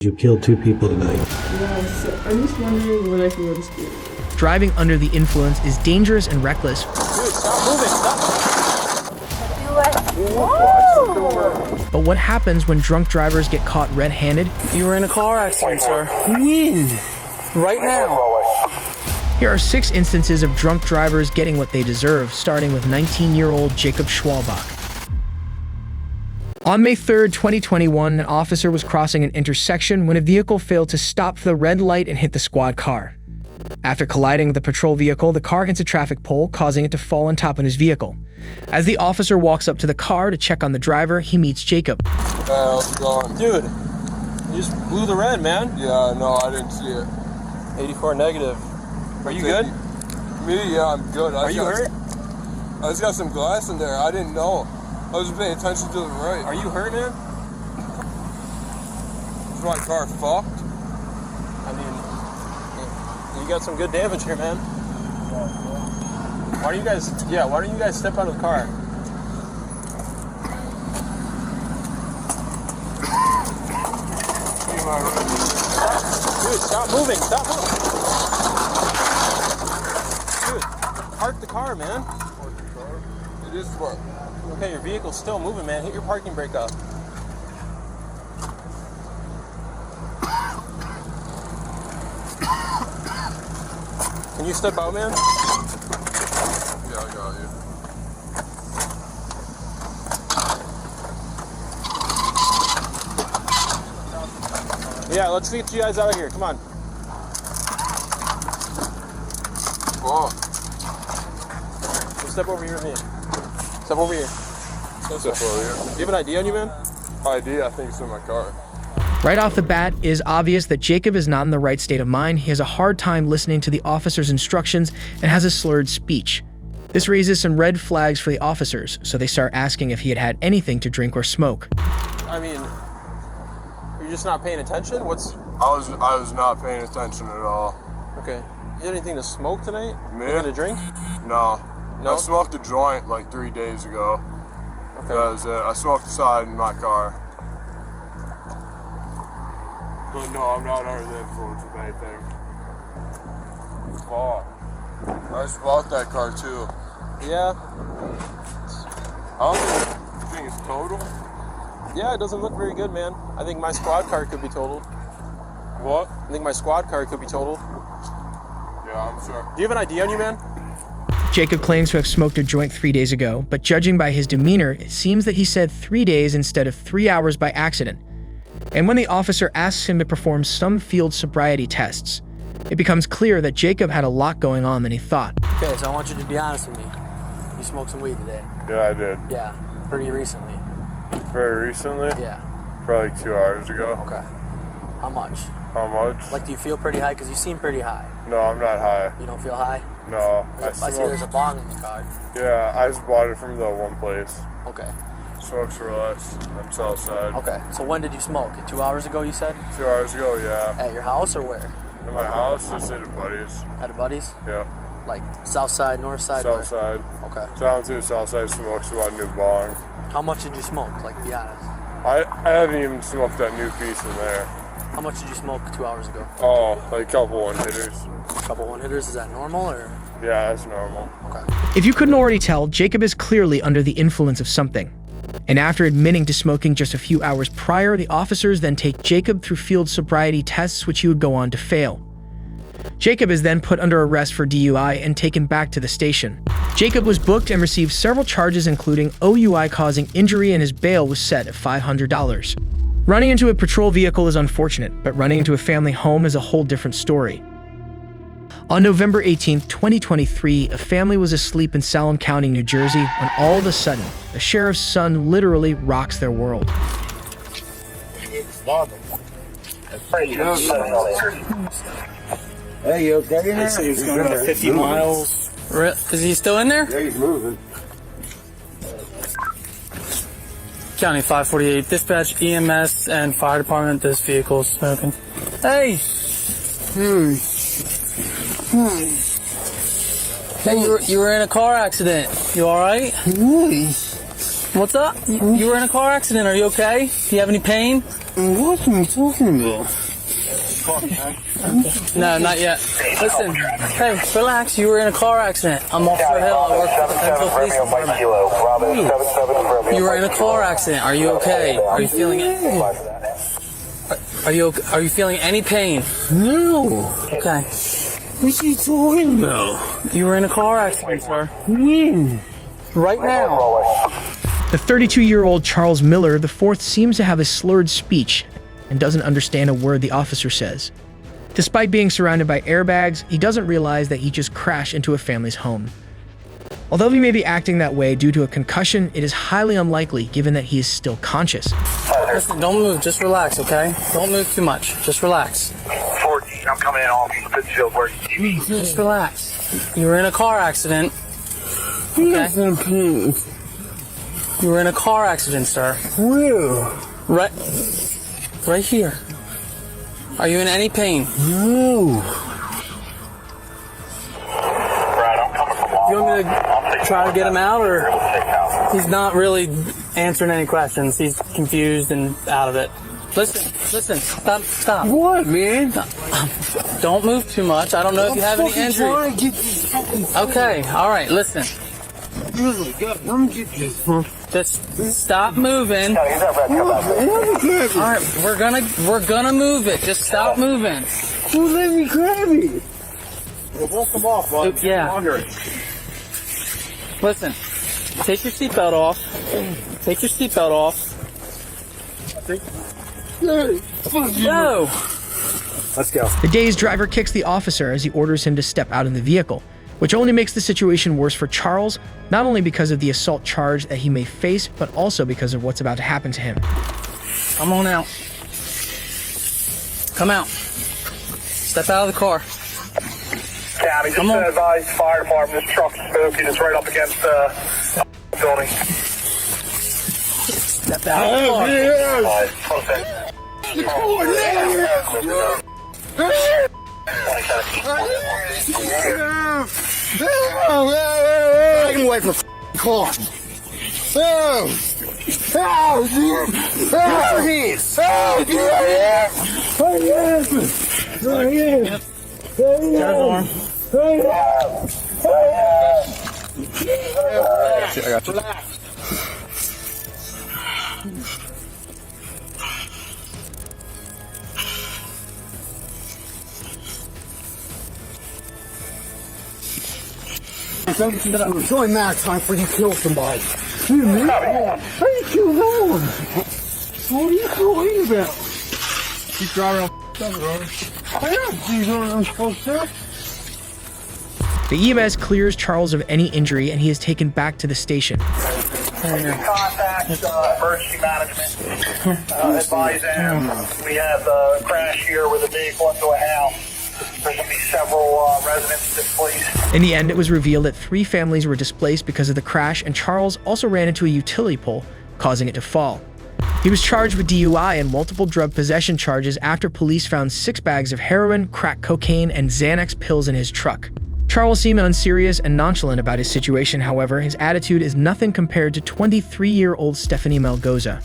You killed 2 people tonight. Yes, I'm just wondering when I can go to school. Driving under the influence is dangerous and reckless. Dude, stop moving, stop. But what happens when drunk drivers get caught red-handed? You were in a car accident, sir. When? Right now. Here are 6 instances of drunk drivers getting what they deserve, starting with 19-year-old Jacob Shwalbach. On May 3rd, 2021, an officer was crossing an intersection when a vehicle failed to stop for the red light and hit the squad car. After colliding with the patrol vehicle, the car hits a traffic pole, causing it to fall on top of his vehicle. As the officer walks up to the car to check on the driver, he meets Jacob. How's it going? Dude, you just blew the red, man. Yeah, no, I didn't see it. 84 negative. Are you good? Me? Yeah, I'm good. Are you hurt? I just got some glass in there. I didn't know. I was paying attention to the right. Are you hurt, man? Is my car fucked? I mean, you got some good damage here, man. Why don't you guys step out of the car? Dude, stop moving, stop moving. Dude, park the car, man. Park the car? It is parked. Okay, your vehicle's still moving, man. Hit your parking brake up. Can you step out, man? Yeah, I got you. Yeah, let's get you guys out of here. Come on. Oh. Step over here with me. Step over here. Step over here. Do you have an ID on you, man? ID, I think it's in my car. Right off the bat, it is obvious that Jacob is not in the right state of mind. He has a hard time listening to the officer's instructions and has a slurred speech. This raises some red flags for the officers, so they start asking if he had had anything to drink or smoke. I mean, you're just not paying attention? I was not paying attention at all. Okay. You had anything to smoke tonight? Me? Anything to drink? No. No? I smoked a joint like 3 days ago. Okay. That was it. I smoked inside in my car. But no, I'm not under the influence of anything. Fuck. I just bought that car too. Yeah. How do you think it's total? Yeah, it doesn't look very good, man. I think my squad car could be totaled. What? I think my squad car could be totaled. Yeah, I'm sure. Do you have an ID on you, man? Jacob claims to have smoked a joint 3 days ago, but judging by his demeanor, it seems that he said 3 days instead of 3 hours by accident. And when the officer asks him to perform some field sobriety tests, it becomes clear that Jacob had a lot going on than he thought. Okay, so I want you to be honest with me. You smoked some weed today? Yeah, I did. Yeah, pretty recently. Very recently? Yeah. Probably like 2 hours ago. Okay. How much? How much? Like, do you feel pretty high? Because you seem pretty high. No, I'm not high. You don't feel high? No. I see there's a bong in the car. Yeah, I just bought it from the one place. Okay. Smokes for less. That's outside. Okay. So when did you smoke? 2 hours ago, you said? 2 hours ago, yeah. At your house or where? In my house, just at a buddy's. At a buddy's? Yeah. Like south side, north side? South side. Okay. Down to the south side smokes about a new bong. How much did you smoke? Like, be honest. I haven't even smoked that new piece in there. How much did you smoke 2 hours ago? Oh, like a couple one hitters. A couple one hitters? Is that normal or? Yeah, that's normal. Okay. If you couldn't already tell, Jacob is clearly under the influence of something. And after admitting to smoking just a few hours prior, the officers then take Jacob through field sobriety tests, which he would go on to fail. Jacob is then put under arrest for DUI and taken back to the station. Jacob was booked and received several charges, including OUI causing injury, and his bail was set at $500. Running into a patrol vehicle is unfortunate, but running into a family home is a whole different story. On November 18, 2023, a family was asleep in Salem County, New Jersey, when all of a sudden, the sheriff's son literally rocks their world. Hey, you okay in there? So he's going about 50 miles. Is he still in there? Yeah, he's moving. County 548, dispatch, EMS, and fire department. This vehicle is smoking. Hey! Hey, you were in a car accident. You alright? What's up? You were in a car accident. Are you okay? Do you have any pain? What are you talking about? No, not yet. Listen, hey, relax. You were in a car accident. I'm Officer Hill. I work for the Central Police Department. You were in a car accident. Are you okay? Are you feeling it? Are you feeling any pain? No. Okay. What are you talking about? You were in a car accident, sir. When? Right now. The 32-year-old Charles Miller IV seems to have a slurred speech and doesn't understand a word the officer says. Despite being surrounded by airbags, he doesn't realize that he just crashed into a family's home. Although he may be acting that way due to a concussion, it is highly unlikely given that he is still conscious. Listen, don't move. Just relax, okay? Don't move too much. Just relax. 14, I'm coming in off Pittsfield where you Just relax. You were in a car accident. Okay? You were in a car accident, sir. Where? Right here. Are you in any pain? No. You want me to try to get him out, or he's not really answering any questions? He's confused and out of it. Listen, stop. What, man? Don't move too much. I don't know if you have any injuries. Okay, all right, listen. Just stop moving. All right, we're gonna move it. Just stop moving. Who let me grab it? We'll come off, bud. Yeah. Listen, take your seatbelt off. Take your seatbelt off. No. Let's go. The dazed driver kicks the officer as he orders him to step out of the vehicle, which only makes the situation worse for Charles, not only because of the assault charge that he may face, but also because of what's about to happen to him. Come on out. Come out. Step out of the car. County, just Come on. advise fire department, this truck's spooky, it's right up against the building. Step out of the car. Take him away from the car. Oh, dude. Oh, hands. Oh, I got you. It's only a matter of time for you to kill somebody. How do you kill no one? What are you talking about? Keep driving on. I don't see what I'm supposed to. The EMS clears Charles of any injury and he is taken back to the station. Contact emergency management. Advise them. We have a crash here with a vehicle into a house. There's going to be several residents displaced. In the end, it was revealed that 3 families were displaced because of the crash, and Charles also ran into a utility pole, causing it to fall. He was charged with DUI and multiple drug possession charges after police found 6 bags of heroin, crack cocaine, and Xanax pills in his truck. Charles seemed unserious and nonchalant about his situation. However, his attitude is nothing compared to 23-year-old Stephanie Melgoza.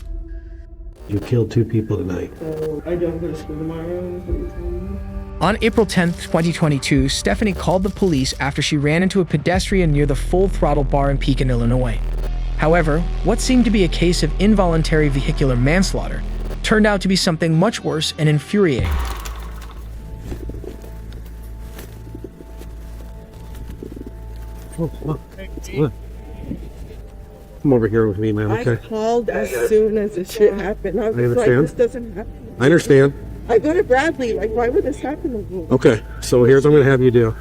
You killed 2 people tonight. So I don't go to school tomorrow, is what you're telling me? On April 10th, 2022, Stephanie called the police after she ran into a pedestrian near the Full Throttle bar in Pekin, Illinois. However, what seemed to be a case of involuntary vehicular manslaughter turned out to be something much worse and infuriating. Come over here with me, man, I okay? called as soon as this shit happened. I was like, understand. this doesn't happen. I understand. I go to Bradley. Like, why would this happen to me? Okay, so here's what I'm going to have you do.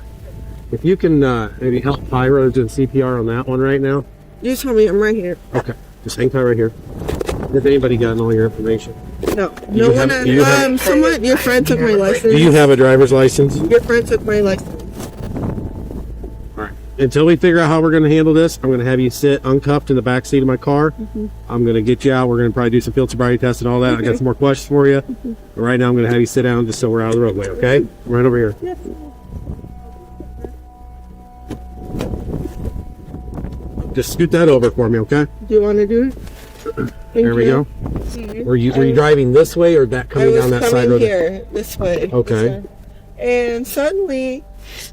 If you can maybe help Pyro do CPR on that one right now. You tell me I'm right here. Okay, just hang tight right here. Has anybody gotten all your information? No, you no one. have- Someone, your friend took my license. Do you have a driver's license? Your friend took my license. All right. Until we figure out how we're going to handle this, I'm going to have you sit uncuffed in the back seat of my car. I'm going to get you out. We're going to probably do some field sobriety tests and all that. I got some more questions for you. But right now, I'm going to have you sit down just so we're out of the roadway, okay? Right over here. Yes. Just scoot that over for me, okay? Do you want to do it? Thank There we you. go. Were you driving this way or that I coming was down that coming side road? here, this way. Okay. This way. And suddenly,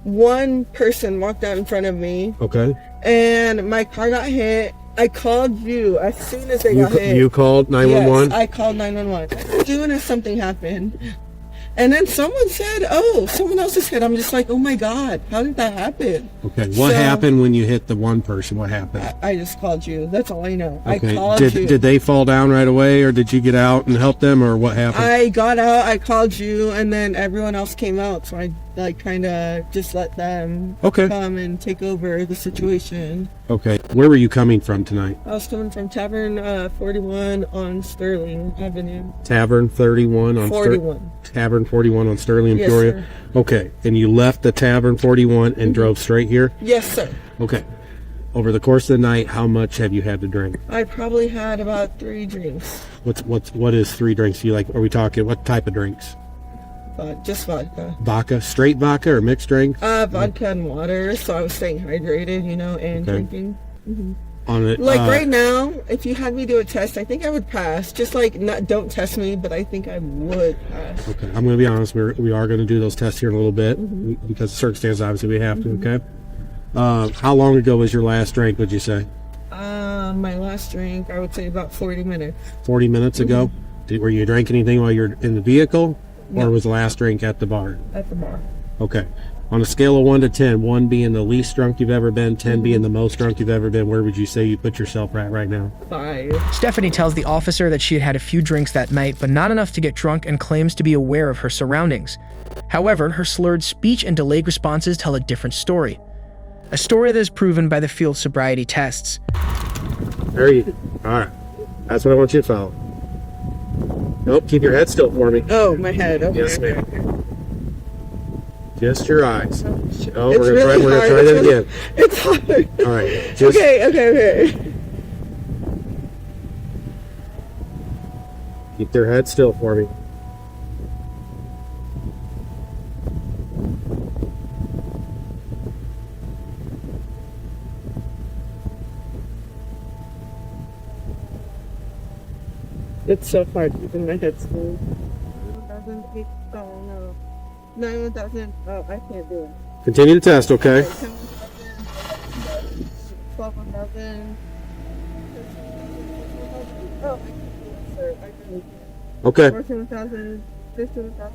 one person walked out in front of me, Okay. and my car got hit. I called you as soon as they got hit. You called 911? Yes, I called 911. As soon as something happened. And then someone said, oh, someone else is hit. I'm just like, oh my God, how did that happen? Okay. What happened when you hit the one person? What happened? I just called you. That's all I know. Okay. I called you. Did they fall down right away, or did you get out and help them, or what happened? I got out, I called you, and then everyone else came out. So I kind of just let them come and take over the situation. Okay. Where were you coming from tonight? I was coming from Tavern 41 on Sterling Avenue. Tavern 31 on 41. Tavern 41 on Sterling, Yes, Peoria. sir. Okay. And you left the Tavern 41 and drove straight here? Yes, sir. Okay. Over the course of the night, how much have you had to drink? I probably had about 3 drinks. What is 3 drinks? You like? Are we talking what type of drinks? Just vodka. Vodka, straight vodka or mixed drinks? Vodka and water, so I was staying hydrated, and drinking. On it, Right now, if you had me do a test, I think I would pass. Just don't test me, but I think I would pass. Okay, I'm going to be honest. We are going to do those tests here in a little bit because of circumstances. Obviously, we have to. Okay. How long ago was your last drink? Would you say? My last drink, I would say about 40 minutes. 40 minutes ago. Were you drinking anything while you were in the vehicle, or was the last drink at the bar? At the bar. Okay. On a scale of 1 to 10, 1 being the least drunk you've ever been, 10 being the most drunk you've ever been, where would you say you put yourself at right now? 5. Stephanie tells the officer that she had had a few drinks that night, but not enough to get drunk, and claims to be aware of her surroundings. However, her slurred speech and delayed responses tell a different story. A story that is proven by the field sobriety tests. There you go. All right. That's what I want you to follow. Nope, keep your head still for me. Oh, my head. Okay. Yes, ma'am. Just your eyes. Oh, It's we're gonna really try that hard. again. It's hard. All right. Just, Okay. keep their head still for me. It's so hard keeping my head still. 9,000. Oh, I can't do it. Continue to test, okay? 12,000. Oh, I can't do it, sir. I really can't. Okay. 14,000. 15,000.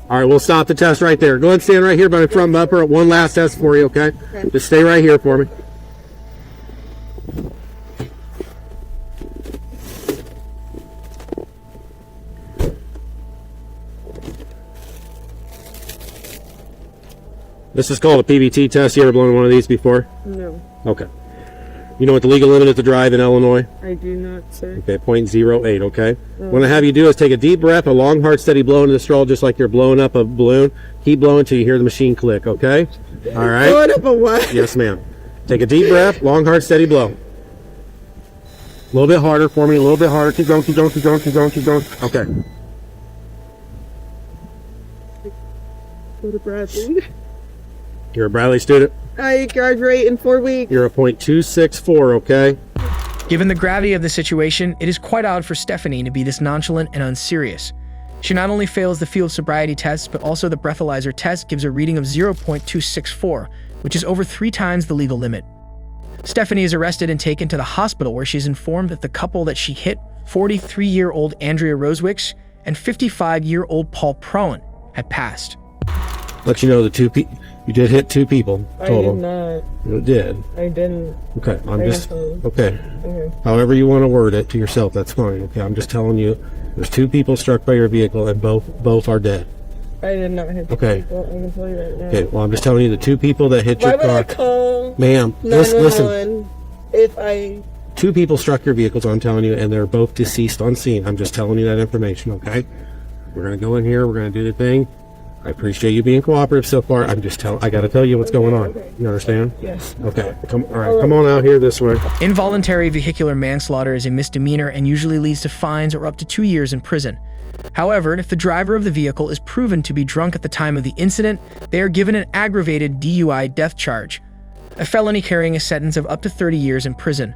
All right, we'll stop the test right there. Go ahead and stand right here by the front bumper. One last test for you, okay? Just stay right here for me. This is called a PBT test. You ever blown one of these before? No, Okay. You know what the legal limit is to drive in Illinois? I do not, sir. Okay, 0.08, okay? What I have you do is take a deep breath, a long, hard, steady blow into the straw, just like you're blowing up a balloon. Keep blowing until you hear the machine click, okay? All right? Blowing up a what? Yes, ma'am. Take a deep breath, long, hard, steady blow. A little bit harder for me, a little bit harder. Keep going, keep going, keep going, keep going, keep going. Okay. Go to Bradley. You're a Bradley student? I graduate in 4 weeks. You're a .264, okay? Given the gravity of the situation, it is quite odd for Stephanie to be this nonchalant and unserious. She not only fails the field sobriety test, but also the breathalyzer test gives a reading of 0.264, which is over 3 times the legal limit. Stephanie is arrested and taken to the hospital, where she is informed that the couple that she hit, 43-year-old Andrea Rosewicz and 55-year-old Paul Proen, had passed. Let you know the you did hit 2 people total. I did not. You did. I didn't. Okay, I'm just definitely. okay. Okay. However you want to word it to yourself, that's fine. Okay, I'm just telling you, there's 2 people struck by your vehicle, and both are dead. I did not hit the Okay. people. I can tell you right now. Okay, well I'm just telling you the 2 people that hit Why your would I car, call ma'am. Listen, 911 if I... 2 people struck your vehicle, so I'm telling you, and they're both deceased on scene. I'm just telling you that information. Okay, we're gonna go in here. We're gonna do the thing. I appreciate you being cooperative so far. I got to tell you what's going on. Okay. You understand? Yes. Okay. All right. Come on out here this way. Involuntary vehicular manslaughter is a misdemeanor and usually leads to fines or up to 2 years in prison. However, if the driver of the vehicle is proven to be drunk at the time of the incident, they are given an aggravated DUI death charge, a felony carrying a sentence of up to 30 years in prison.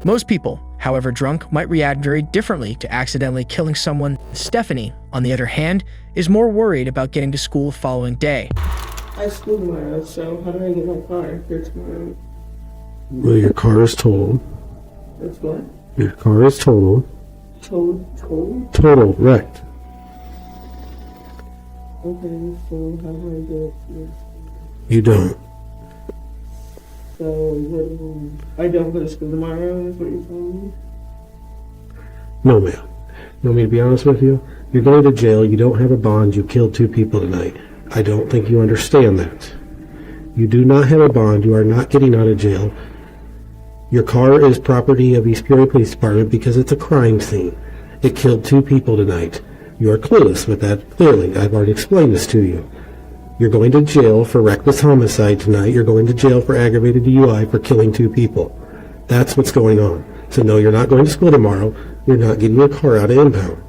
Most people, however drunk, might react very differently to accidentally killing someone. Stephanie, on the other hand, is more worried about getting to school the following day. I have school tomorrow, so how do I get my car for tomorrow? Well, your car is totaled. That's what? Your car is totaled. Told? Total, wrecked. Okay, so how do I get it? You don't. So, I don't go to school tomorrow, is what you're telling me? No, ma'am. You want me to be honest with you? You're going to jail. You don't have a bond. You killed 2 people tonight. I don't think you understand that. You do not have a bond. You are not getting out of jail. Your car is property of East Peoria Police Department because it's a crime scene. It killed 2 people tonight. You are clueless with that, clearly. I've already explained this to you. You're going to jail for reckless homicide tonight. You're going to jail for aggravated DUI for killing 2 people. That's what's going on. So no, you're not going to school tomorrow. You're not getting your car out of impound.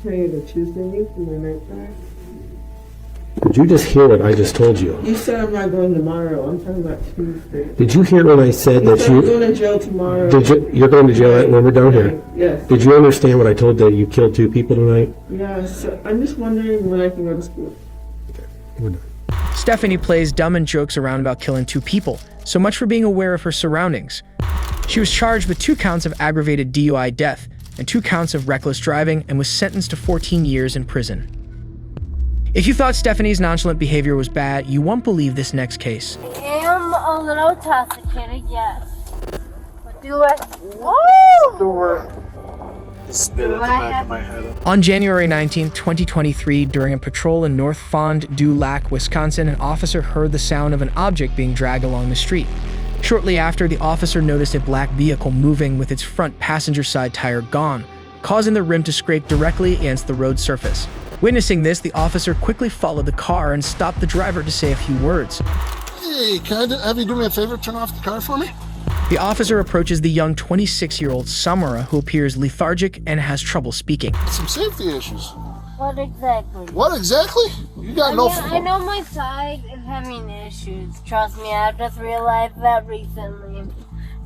Can I get a Tuesday for my night car? Did you just hear what I just told you? You said I'm not going tomorrow. I'm talking about Tuesday. Did you hear when I said You that said I'm going to jail tomorrow. You're going to jail when we're down here? Yes. Did you understand what I told that you killed 2 people tonight? Yes. I'm just wondering when I can go to school. We're done. Stephanie plays dumb and jokes around about killing 2 people, so much for being aware of her surroundings. She was charged with 2 counts of aggravated DUI death and 2 counts of reckless driving and was sentenced to 14 years in prison. If you thought Stephanie's nonchalant behavior was bad, you won't believe this next case. I am a little intoxicated, yes. But do I... Whoa! Spit at the back of my head. On January 19, 2023, during a patrol in North Fond du Lac, Wisconsin, an officer heard the sound of an object being dragged along the street. Shortly after, the officer noticed a black vehicle moving with its front passenger side tire gone, causing the rim to scrape directly against the road surface. Witnessing this, the officer quickly followed the car and stopped the driver to say a few words. Hey, can I have you do me a favor? Turn off the car for me? The officer approaches the young 26-year-old Samara, who appears lethargic and has trouble speaking. Some safety issues. What exactly? What exactly? You got I know my side is having issues. Trust me, I've just realized that recently.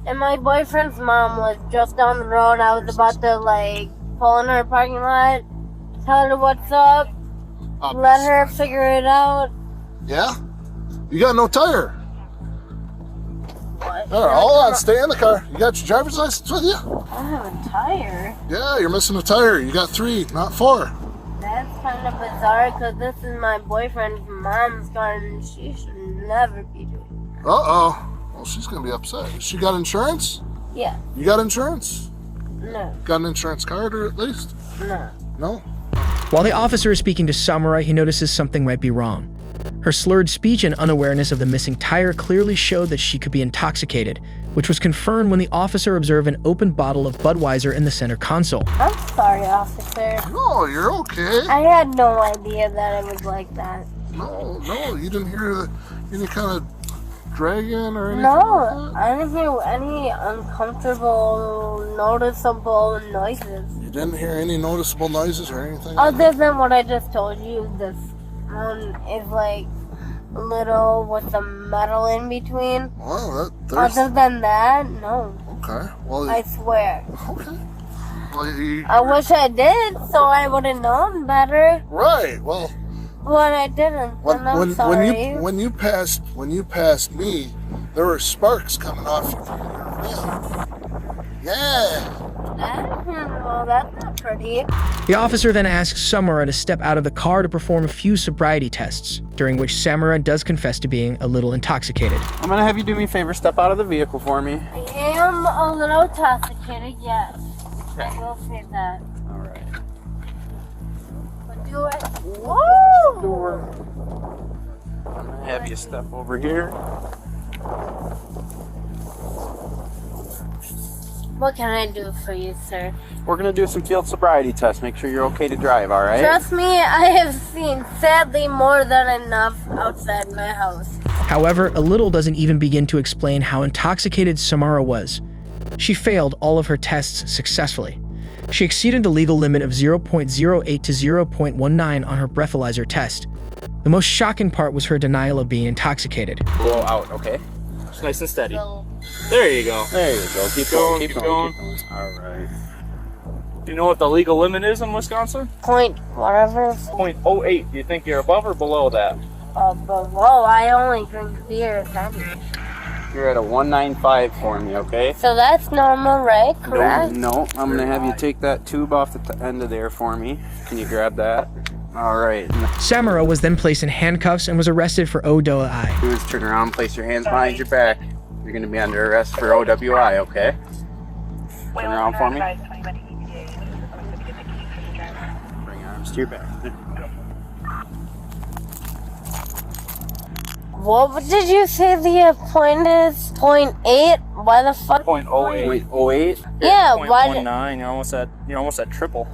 And my boyfriend's mom was just down the road. I was about to, pull in her parking lot, tell her what's up, let her figure it out. Yeah? You got no tire. What? All right, hold on. Stay in the car. You got your driver's license with you? I have a tire. Yeah, you're missing a tire. You got 3, not 4. That's kind of bizarre because this is my boyfriend's mom's car and she should never be doing that. Uh-oh. Well, she's going to be upset. She got insurance? Yeah. You got insurance? No. Got an insurance card or at least? No. No? While the officer is speaking to Samara, he notices something might be wrong. Her slurred speech and unawareness of the missing tire clearly showed that she could be intoxicated, which was confirmed when the officer observed an open bottle of Budweiser in the center console. I'm sorry, officer. No, you're okay. I had no idea that it was like that. No, you didn't hear any kind of dragging or anything? No, I didn't hear any uncomfortable, noticeable noises. You didn't hear any noticeable noises or anything? Other than what I just told you, this is like a little with the metal in between. Well, Other than that, no. Okay. Well, I swear. Okay. Well, I wish I did, so I would have known better. Right. Well. But I didn't. And I'm sorry. When you passed me, there were sparks coming off your rim. Yeah. Well, that's not pretty. The officer then asks Samara to step out of the car to perform a few sobriety tests, during which Samara does confess to being a little intoxicated. I'm gonna have you do me a favor, step out of the vehicle for me. I am a little intoxicated, yes. Okay. I will say that. Alright. But do it. Whoa! Door. I'm gonna have you step over here. What can I do for you, sir? We're gonna do some field sobriety tests. Make sure you're okay to drive, alright? Trust me, I have seen, sadly, more than enough outside my house. However, a little doesn't even begin to explain how intoxicated Samara was. She failed all of her tests successfully. She exceeded the legal limit of 0.08 to 0.19 on her breathalyzer test. The most shocking part was her denial of being intoxicated. Blow out, okay? Nice and steady. So, There you go. There you go. Keep going. Keep going. All right. Do you know what the legal limit is in Wisconsin? point whatever. 0.08. Do you think you're above or below that? Below, I only drink beer. You're at a 195 for me, okay? So that's normal, right? Correct? No, I'm gonna have you take that tube off the end of there for me. Can you grab that? All right. Samara was then placed in handcuffs and was arrested for OWI. Do is turn around, place your hands behind your back. You're gonna be under arrest for OWI, okay? Turn around for me. Bring your arms to your back. What did you say the point is? 0.8? Why the fuck? 0.08. 0.08? Yeah, why? 0.19. You're almost at triple.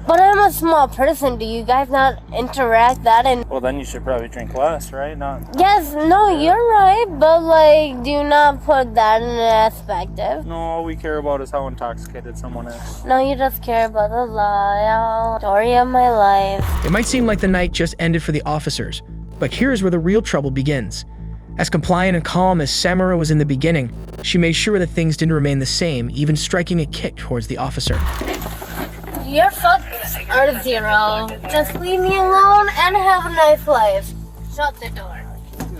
But I'm a small person. Do you guys not interact that in? Well, then you should probably drink less, right? Not. Yes, no, you're right. But like, do not put that in an perspective. No, all we care about is how intoxicated someone is. No, you just care about the lie. Story of my life. It might seem like the night just ended for the officers, but here's where the real trouble begins. As compliant and calm as Samara was in the beginning, she made sure that things didn't remain the same, even striking a kick towards the officer. You're fucked or zero. Just leave me alone and have a nice life. Shut the door.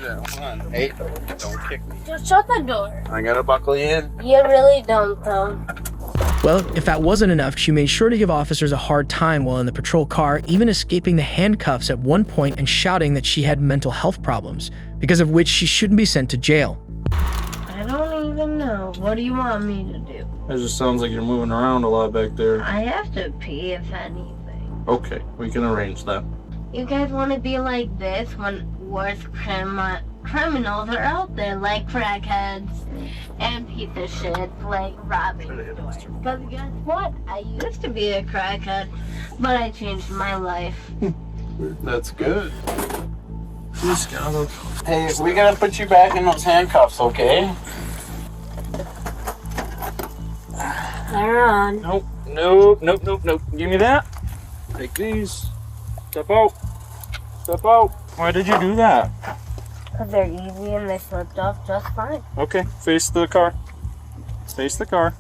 Hold on. Hey, don't kick me. Just shut the door. I gotta buckle you in. You really don't, though. Well, if that wasn't enough, she made sure to give officers a hard time while in the patrol car, even escaping the handcuffs at one point and shouting that she had mental health problems, because of which she shouldn't be sent to jail. I don't even know. What do you want me to do? It just sounds like you're moving around a lot back there. I have to pee, if anything. Okay, we can arrange that. You guys want to be like this when worse criminals are out there, like crackheads and piece of shit, like robbing stores. Because guess what? I used to be a crackhead, but I changed my life. That's good. Just gotta. Hey, we gotta put you back in those handcuffs, okay? They're on. Nope. Give me that. Take these. Step out. Step out. Why did you do that? Because they're easy and they slipped off just fine. Okay, face the car. Face the car.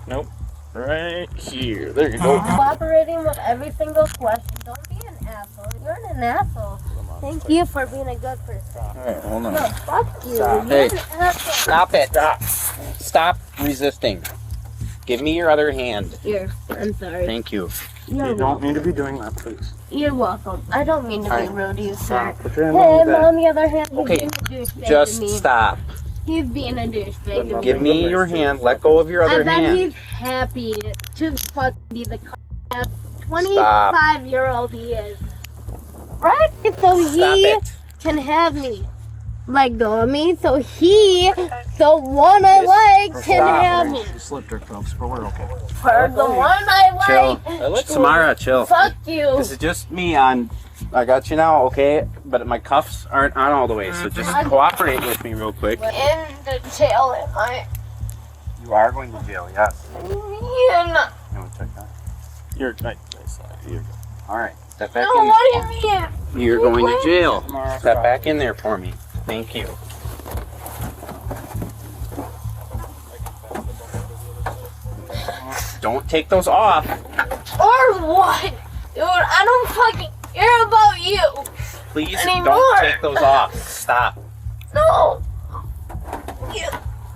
Nope. Right here. There you go. Cooperating with every single question. Don't be an asshole. You're an asshole. Thank you for being a good person. Alright, hold on. No, fuck you. Stop. You're Hey, an asshole. stop it. Stop resisting. Give me your other hand. Here, I'm sorry. Thank you. You're You don't need to be doing that, please. You're welcome. I don't mean to be rude to you, sir. Put your hand Hey, on but that. on the other hand, he's Okay, being a douchebag to just me. stop. He's being a douchebag to me. Give me your hand. Let go of your I other bet hand. he's happy to fucking be the 25-year-old he is. Right? So Stop he it. can have me. Let go of me, so the one I like, can have me. She slipped her cuffs, but we're okay. For the one I like. Samara, chill. Fuck you. This is just me on. I got you now, okay? But my cuffs aren't on all the way, so just cooperate with me real quick. In the jail, am I? You are going to jail, yes. Yeah. You want to check that? You're right. You're good. All right, step back No, in. what do you mean? You're going to jail. Step back in there for me. Thank you. Don't take those off. Or what? Dude, I don't fucking care about you. Please anymore. don't take those off. Stop. No. You.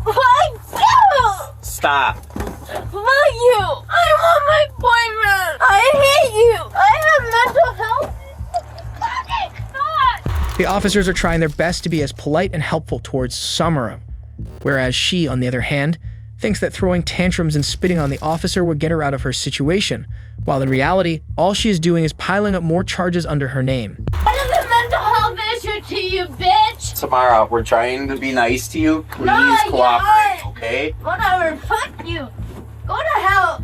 Fuck you. Stop. Fuck you. I want my boyfriend. I hate you. I have mental health. Fucking God. The officers are trying their best to be as polite and helpful towards Samara, whereas she, on the other hand, thinks that throwing tantrums and spitting on the officer would get her out of her situation, while in reality, all she is doing is piling up more charges under her name. What is a mental health issue to you, bitch? Samara, we're trying to be nice to you. Please No, cooperate, you okay? Whatever, fuck you. Go to hell.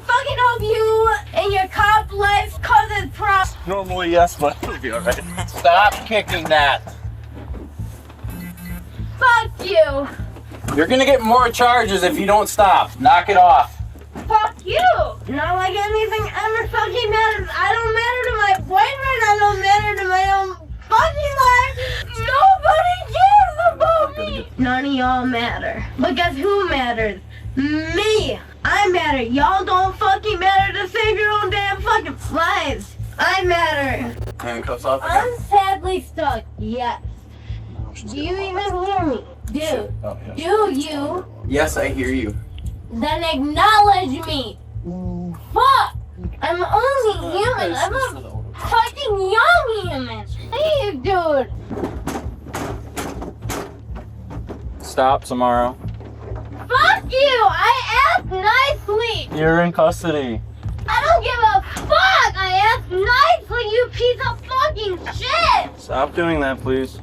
Fucking hope you and your cop life causes problems. Normally, yes, but it'll be alright. Stop kicking that. Fuck you. You're gonna get more charges if you don't stop. Knock it off. Fuck you. Not like anything ever fucking matters. I don't matter to my boyfriend. I don't matter to my own fucking life. Nobody cares about me. none of y'all matter. But guess who matters? Me! I matter. Y'all don't fucking matter to save your own damn fucking lives. I matter. Handcuffs off again? I'm sadly stuck, yes. Do you even hear me? Dude, do you? Yes, I hear you. Then acknowledge me. Fuck! I'm only human. I'm a fucking young human. Please, dude. Stop, Samara. Fuck you! I asked nicely! You're in custody. I don't give a fuck! I asked nicely, you piece of fucking shit! Stop doing that, please.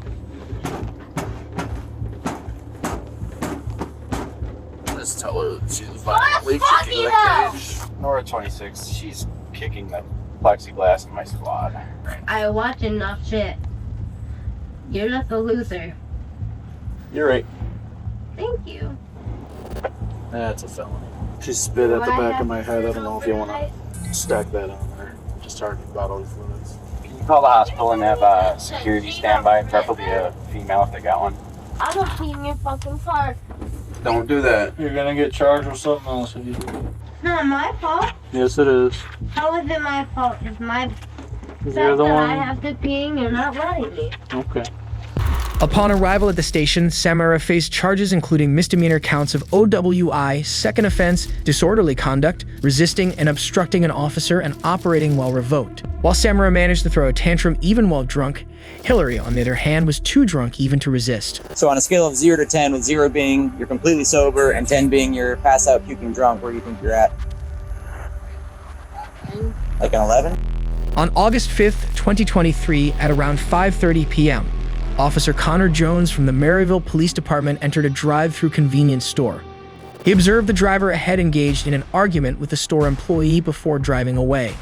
Just tell her she's Fuck violently fucking kicking the hell! cage. Nora 26, she's kicking the plexiglass in my squad. I watch enough shit. You're just a loser. You're right. Thank you. That's a felony. She spit at the Do I back have of my head. I don't know if you want to- to stack that on there. Just talking about all these limits. Can you call the hospital and have a security standby, preferably a female if they got one? I don't see in your fucking car. Don't do that. You're gonna get charged with something else if you do. It's not my fault. Yes, it is. How is it my fault? It's my You're fact the that I one. have to pee and you're not letting me. Okay. Upon arrival at the station, Samara faced charges including misdemeanor counts of OWI, second offense, disorderly conduct, resisting and obstructing an officer, and operating while revoked. While Samara managed to throw a tantrum even while drunk, Hillary, on the other hand, was too drunk even to resist. So on a scale of 0 to 10, with 0 being you're completely sober and 10 being you're passed out puking drunk, where do you think you're at? Like an 11? On August 5th, 2023, at around 5:30 p.m., Officer Connor Jones from the Maryville Police Department entered a drive-through convenience store. He observed the driver ahead engaged in an argument with the store employee before driving away.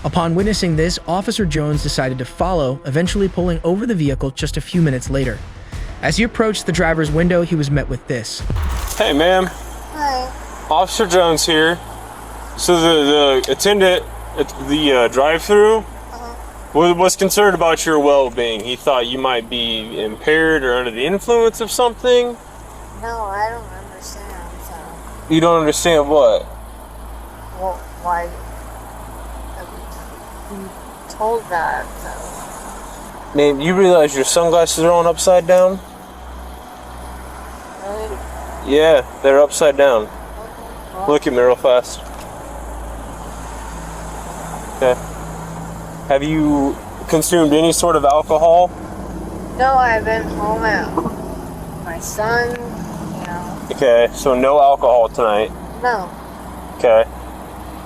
Upon witnessing this, Officer Jones decided to follow, eventually pulling over the vehicle just a few minutes later. As he approached the driver's window, he was met with this. Hey, ma'am. Hi. Officer Jones here. So the attendant at the drive-through was concerned about your well-being. He thought you might be impaired or under the influence of something. No, I don't understand, so. You don't understand what? Well, why? I'm told that, so. Ma'am, you realize your sunglasses are on upside down? Really? Yeah, they're upside down. Look at me real fast. Okay. Have you consumed any sort of alcohol? No, I've been home at my son, Okay, so no alcohol tonight. No. Okay.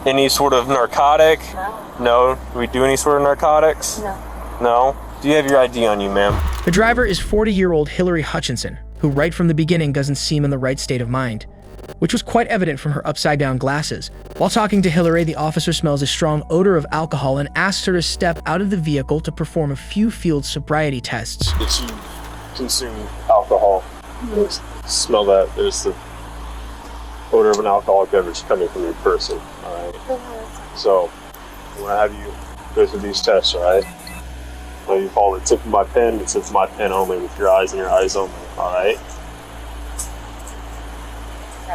Any sort of narcotic? No. No? Do we do any sort of narcotics? No. No? Do you have your ID on you, ma'am? The driver is 40-year-old Hillary Hutchinson, who right from the beginning doesn't seem in the right state of mind, which was quite evident from her upside-down glasses. While talking to Hillary, the officer smells a strong odor of alcohol and asks her to step out of the vehicle to perform a few field sobriety tests. Did you consume alcohol? Smell that. There's the odor of an alcoholic beverage coming from your person. Alright. So, I'm going to have you go through these tests, alright? So you follow the tip of my pen, the tip of my pen only, with your eyes and your eyes only, alright? Okay,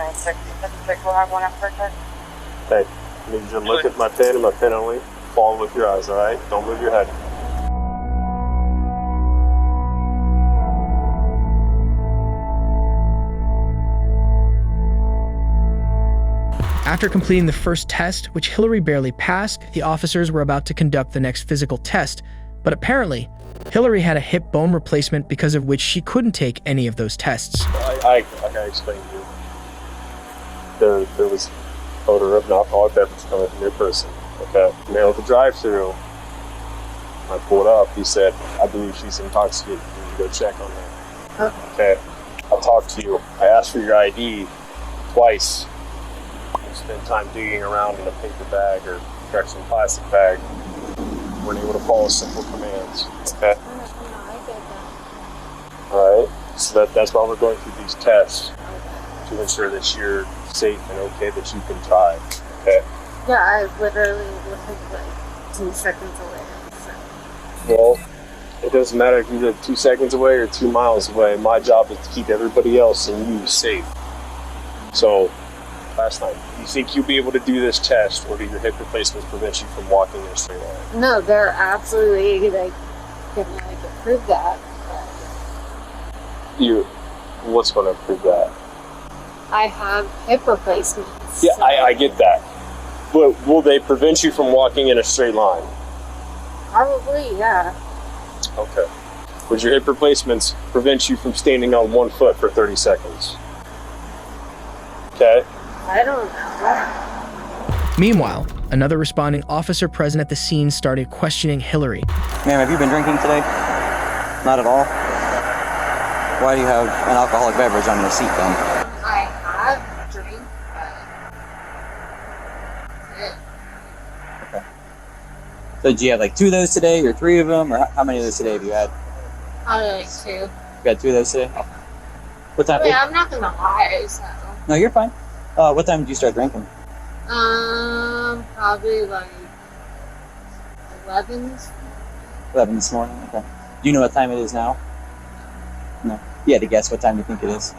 I need you to look at my pen and my pen only. Follow with your eyes, alright? Don't move your head. After completing the first test, which Hillary barely passed, the officers were about to conduct the next physical test, but apparently, Hillary had a hip bone replacement because of which she couldn't take any of those tests. I explained to you. There was odor of an alcoholic beverage coming from your person. Okay. Now the drive-through, I pulled up, he said, I believe she's intoxicated. You need to go check on her. Okay. I'll talk to you. I asked for your ID twice. You spent time digging around in a paper bag or check some plastic bag. You weren't able to follow simple commands. Okay. Alright. So that's why we're going through these tests, to ensure that you're safe and okay, that you can drive. Okay. Yeah, I literally was like 2 seconds away. So. Well, It doesn't matter if you live 2 seconds away or 2 miles away. My job is to keep everybody else and you safe. So, last night, you think you'll be able to do this test, or do your hip replacements prevent you from walking in a straight line? No, they're absolutely gonna prove that. What's going to prove that? I have hip replacements. Yeah, I get that. But will they prevent you from walking in a straight line? Probably, yeah. Okay. Would your hip replacements prevent you from standing on 1 foot for 30 seconds? Okay. I don't know. Meanwhile, another responding officer present at the scene started questioning Hillary. Ma'am, have you been drinking today? Not at all? Why do you have an alcoholic beverage on your seat then? I have drank, but Okay. So did you have like 2 of those today, or 3 of them, or how many of those today have you had? I like 2. You got 2 of those today? What time? I mean, I'm not gonna lie, so. No, you're fine. What time did you start drinking? Probably like 11. 11 this morning. Okay. Do you know what time it is now? No. You had to guess what time you think it is.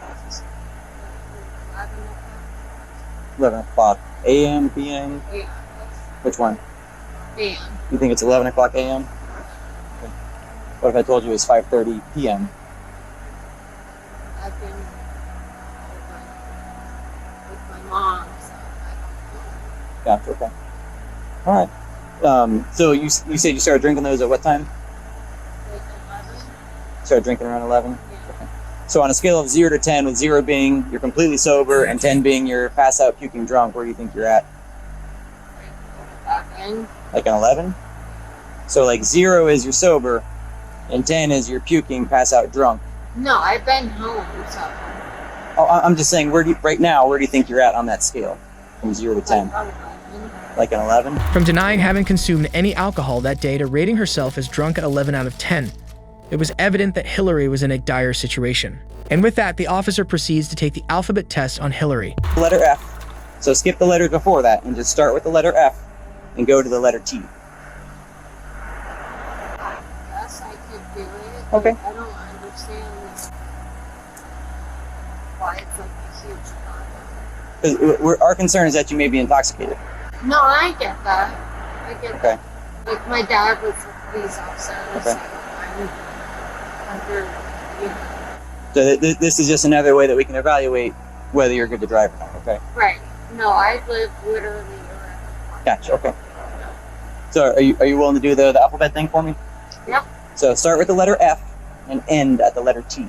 11 o'clock a.m., p.m.? Yeah. Which one? A.m. You think it's 11 o'clock a.m.? Okay. What if I told you it's 5:30 p.m.? I've been with my mom, so I don't know. Gotcha, okay. Alright. So you said you started drinking those at what time? Like 11? Started drinking around 11? Okay. So on a scale of 0 to 10, with 0 being you're completely sober and 10 being you're passed out puking drunk, where do you think you're at? Like an 11? So like 0 is you're sober and 10 is you're puking, pass out drunk. No, I've been home, so. Oh, I'm just saying, right now, where do you think you're at on that scale? From 0 to 10? Like an 11? From denying having consumed any alcohol that day to rating herself as drunk at 11 out of 10, it was evident that Hillary was in a dire situation. And with that, the officer proceeds to take the alphabet test on Hillary. Letter F. So skip the letters before that and just start with the letter F and go to the letter T. Yes, I could do it. Okay. I don't understand why it's like a huge problem. Because our concern is that you may be intoxicated. No, I get that. I get Okay. that. Like, my dad was a police officer, Okay. so I'm under, you know. So this is just another way that we can evaluate whether you're good to drive or not, okay? Right. No, I live literally around. Gotcha, okay. So are you willing to do the alphabet thing for me? Yep. So start with the letter F and end at the letter T.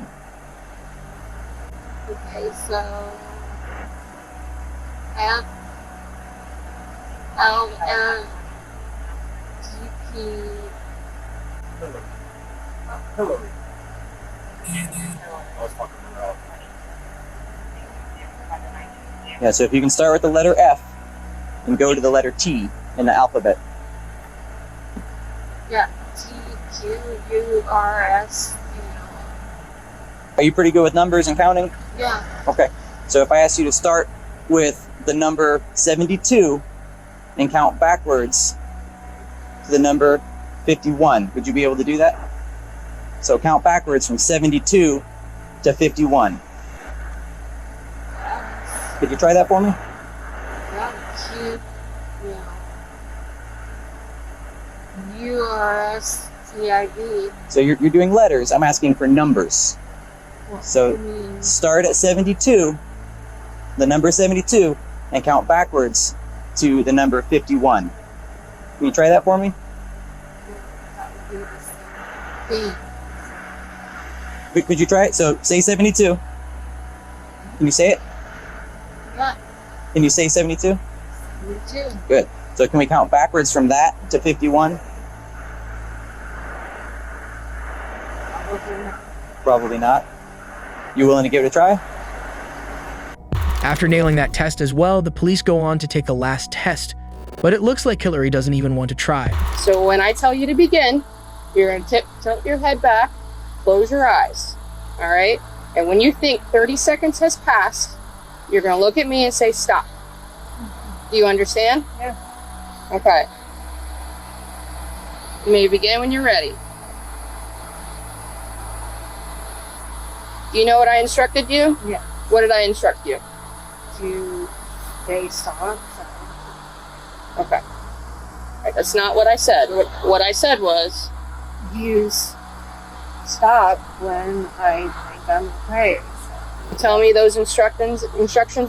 Okay, so F L N G P. Yeah, so if you can start with the letter F and go to the letter T in the alphabet. Yeah, T Q U R S. Are you pretty good with numbers and counting? Yeah. Okay. So if I ask you to start with the number 72 and count backwards to the number 51, would you be able to do that? So count backwards from 72 to 51. Could you try that for me? Yeah, Q, U R S T I V. So you're doing letters. I'm asking for numbers. So start at 72, the number 72, and count backwards to the number 51. Can you try that for me? Could you try it? So say 72. Can you say it? Yeah. Can you say 72? 72. Good. So can we count backwards from that to 51? Probably not. You willing to give it a try? After nailing that test as well, the police go on to take the last test, but it looks like Hillary doesn't even want to try. So when I tell you to begin, you're going to tilt your head back, close your eyes, all right? And when you think 30 seconds has passed, you're going to look at me and say stop. Do you understand? Yeah. Okay. You may begin when you're ready. Do you know what I instructed you? Yeah. What did I instruct you? To stay stop. Okay. Right, that's not what I said. What I said was... Use stop when I think I'm okay. Tell me those instructions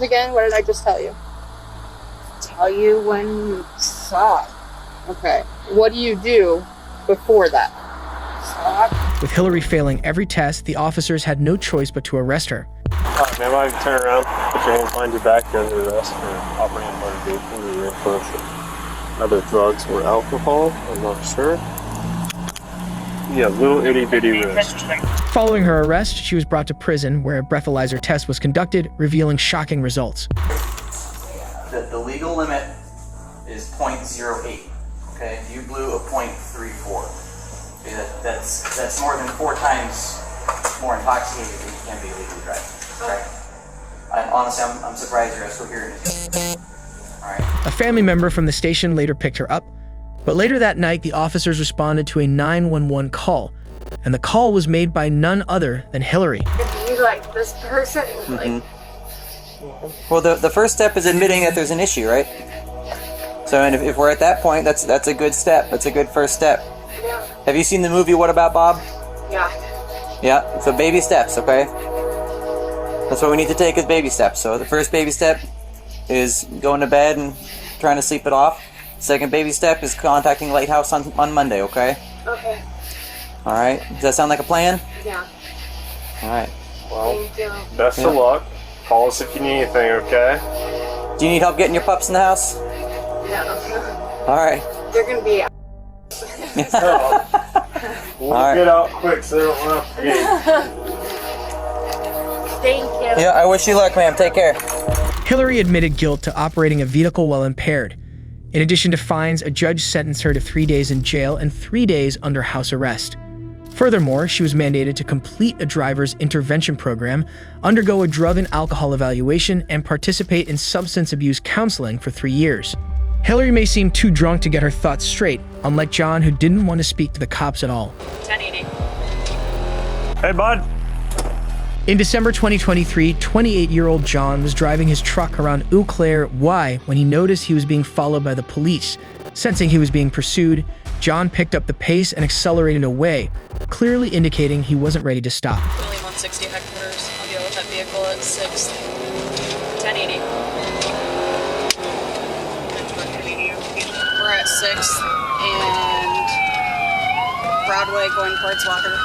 again. What did I just tell you? Tell you when you stop. Okay. What do you do before that? Stop. With Hillary failing every test, the officers had no choice but to arrest her. Alright, man, why don't you turn around, put your hands behind your back, you're under arrest for operating a motor vehicle under the influence of other drugs or alcohol, I'm not sure. Yeah, little itty bitty wrist. Following her arrest, she was brought to prison where a breathalyzer test was conducted, revealing shocking results. The legal limit is 0.08. Okay, you blew a 0.34. Okay, that's more than 4 times more intoxicated than you can be legally driving. Okay. Honestly, I'm surprised you're still hearing it. All right. A family member from the station later picked her up, but later that night the officers responded to a 911 call, and the call was made by none other than Hillary. If you like this person, like. Well, the first step is admitting that there's an issue, right? So, and if we're at that point, that's a good step. That's a good first step. Yeah. Have you seen the movie What About Bob? Yeah. Yeah. So baby steps, okay? That's what we need to take as baby steps. So the first baby step is going to bed and trying to sleep it off. Second baby step is contacting Lighthouse on Monday, okay? Okay. All right. Does that sound like a plan? Yeah. All right. Well, Thank you. best of luck. Call us if you need anything, okay? Do you need help getting your pups in the house? Yeah. All right. They're gonna be. We'll All right. get out quick so they don't run up again. Thank you. Yeah, I wish you luck, ma'am. Take care. Hillary admitted guilt to operating a vehicle while impaired. In addition to fines, a judge sentenced her to 3 days in jail and 3 days under house arrest. Furthermore, she was mandated to complete a driver's intervention program, undergo a drug and alcohol evaluation, and participate in substance abuse counseling for 3 years. Hillary may seem too drunk to get her thoughts straight, unlike John, who didn't want to speak to the cops at all. 1080. Hey, bud. In December 2023, 28-year-old John was driving his truck around Eau Claire, Y, when he noticed he was being followed by the police. Sensing he was being pursued, John picked up the pace and accelerated away, clearly indicating he wasn't ready to stop. William 160 headquarters. I'll deal with that vehicle at 6. 1080. We're at 6th and Broadway going towards Walker.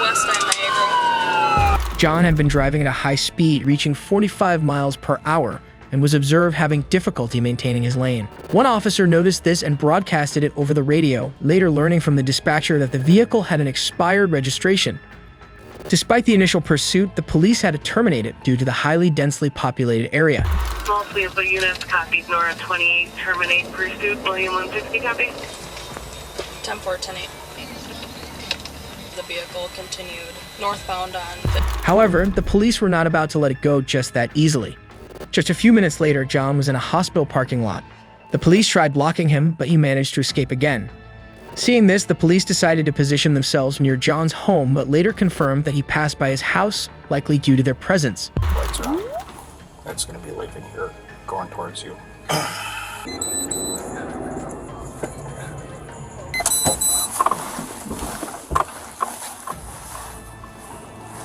West Niagara. John had been driving at a high speed, reaching 45 miles per hour, and was observed having difficulty maintaining his lane. One officer noticed this and broadcasted it over the radio, later learning from the dispatcher that the vehicle had an expired registration. Despite the initial pursuit, the police had to terminate it due to the highly densely populated area. Small sample units, copies Nora 28, terminate pursuit, William 160, copy. 10-4, 10-8. The vehicle continued northbound on the... However, the police were not about to let it go just that easily. Just a few minutes later, John was in a hospital parking lot. The police tried blocking him, but he managed to escape again. Seeing this, the police decided to position themselves near John's home, but later confirmed that he passed by his house, likely due to their presence. Lights are on. That's going to be leaving here, going towards you.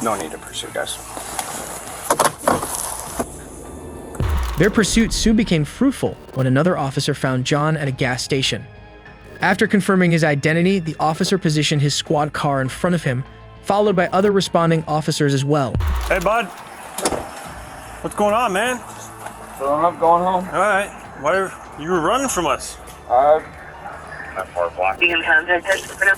No need to pursue, guys. Their pursuit soon became fruitful when another officer found John at a gas station. After confirming his identity, the officer positioned his squad car in front of him, followed by other responding officers as well. Hey, bud. What's going on, man? Filling up, going home. All right. Why you were running from us? That far block. You can contact us for now.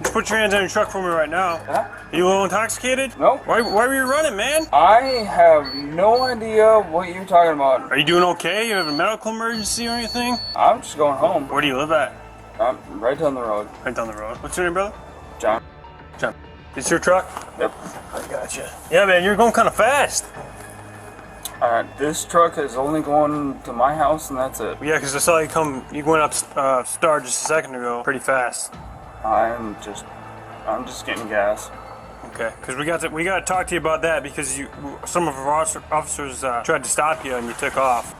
Just put your hands on your truck for me right now. Huh? Are you a little intoxicated? Nope. Why were you running, man? I have no idea what you're talking about. Are you doing okay? You have a medical emergency or anything? I'm just going home. Where do you live at? I'm right down the road. Right down the road. What's your name, brother? John. John. It's your truck? Yep. I gotcha. Yeah, man, you're going kind of fast. This truck is only going to my house and that's it. Yeah, because I saw you went up Star just a second ago pretty fast. I'm just I'm just getting gas. Okay, because we got to talk to you about that because some of our officers tried to stop you and you took off.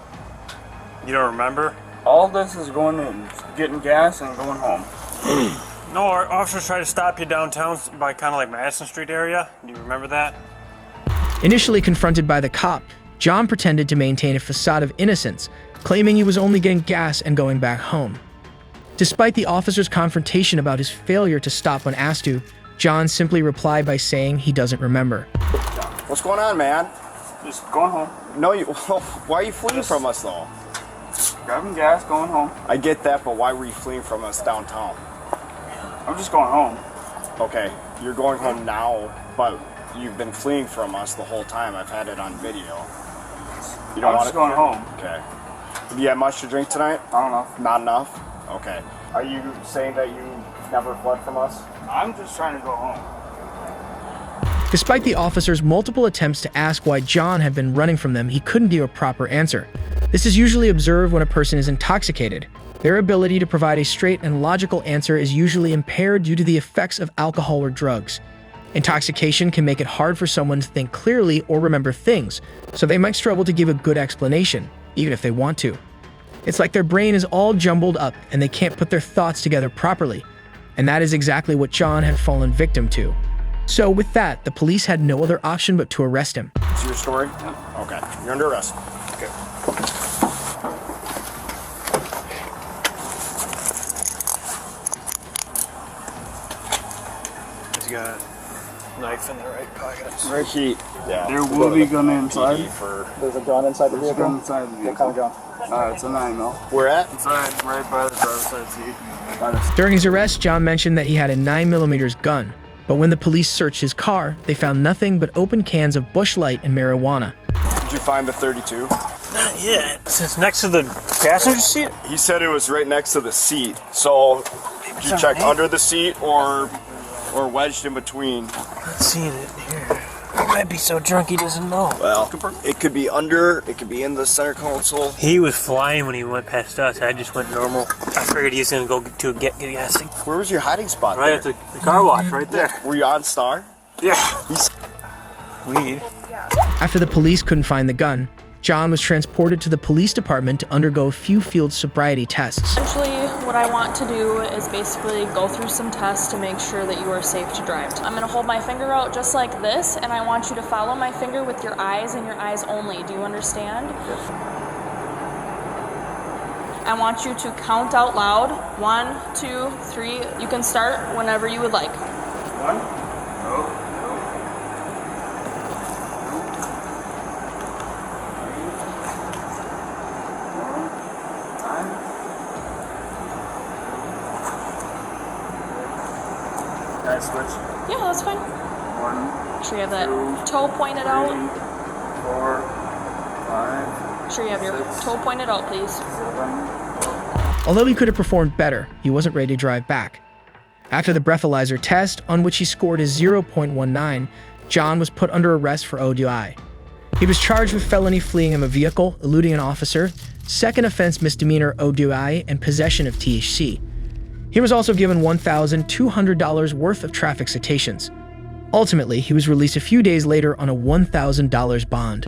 You don't remember? All this is going in, getting gas and going home. No, our officers tried to stop you downtown by kind of like Madison Street area. Do you remember that? Initially confronted by the cop, John pretended to maintain a facade of innocence, claiming he was only getting gas and going back home. Despite the officer's confrontation about his failure to stop when asked to, John simply replied by saying he doesn't remember. What's going on, man? Just going home. No, why are you fleeing from us, though? Grabbing gas, going home. I get that, but why were you fleeing from us downtown? I'm just going home. Okay, you're going home now, but you've been fleeing from us the whole time. I've had it on video. You don't I'm want just going home. Okay. Do you have much to drink tonight? I don't know. Not enough? Okay. Are you saying that you never fled from us? I'm just trying to go home. Despite the officer's multiple attempts to ask why John had been running from them, he couldn't give a proper answer. This is usually observed when a person is intoxicated. Their ability to provide a straight and logical answer is usually impaired due to the effects of alcohol or drugs. Intoxication can make it hard for someone to think clearly or remember things, so they might struggle to give a good explanation, even if they want to. It's like their brain is all jumbled up and they can't put their thoughts together properly. And that is exactly what John had fallen victim to. So with that, the police had no other option but to arrest him. Is your story? Okay. You're under arrest. Okay. He's got a knife in the right pocket. Right heat. Yeah. There will be a gun inside. There's a gun inside the vehicle? There's a gun inside the vehicle. What kind of gun? It's a 9mm. Where at? Inside, right by the driver's side seat. During his arrest, John mentioned that he had a 9mm gun, but when the police searched his car, they found nothing but open cans of Busch Light and marijuana. Did you find the 32? Not yet. It's next to the passenger seat? He said it was right next to the seat. So, did you check under the seat or wedged in between? Not seeing it here. He might be so drunk he doesn't know. Well, it could be under, it could be in the center console. He was flying when he went past us. I just went normal. I figured he was going to go to get gas. Where was your hiding spot? Right there? at the car wash, right there. Were you on Star? Yeah. Weed. After the police couldn't find the gun, John was transported to the police department to undergo a few field sobriety tests. Essentially, what I want to do is basically go through some tests to make sure that you are safe to drive. I'm going to hold my finger out just like this, and I want you to follow my finger with your eyes and your eyes only. Do you understand? Yes. I want you to count out loud. 1, 2, 3. You can start whenever you would like. 1. No. Can I switch? Yeah, that's fine. 1. Make sure you have that toe pointed out. 4, 5. Make sure you have your toe pointed out, please. 7. Although he could have performed better, he wasn't ready to drive back. After the breathalyzer test, on which he scored a 0.19, John was put under arrest for ODI. He was charged with felony fleeing of a vehicle, eluding an officer, second offense misdemeanor ODI, and possession of THC. He was also given $1,200 worth of traffic citations. Ultimately, he was released a few days later on a $1,000 bond.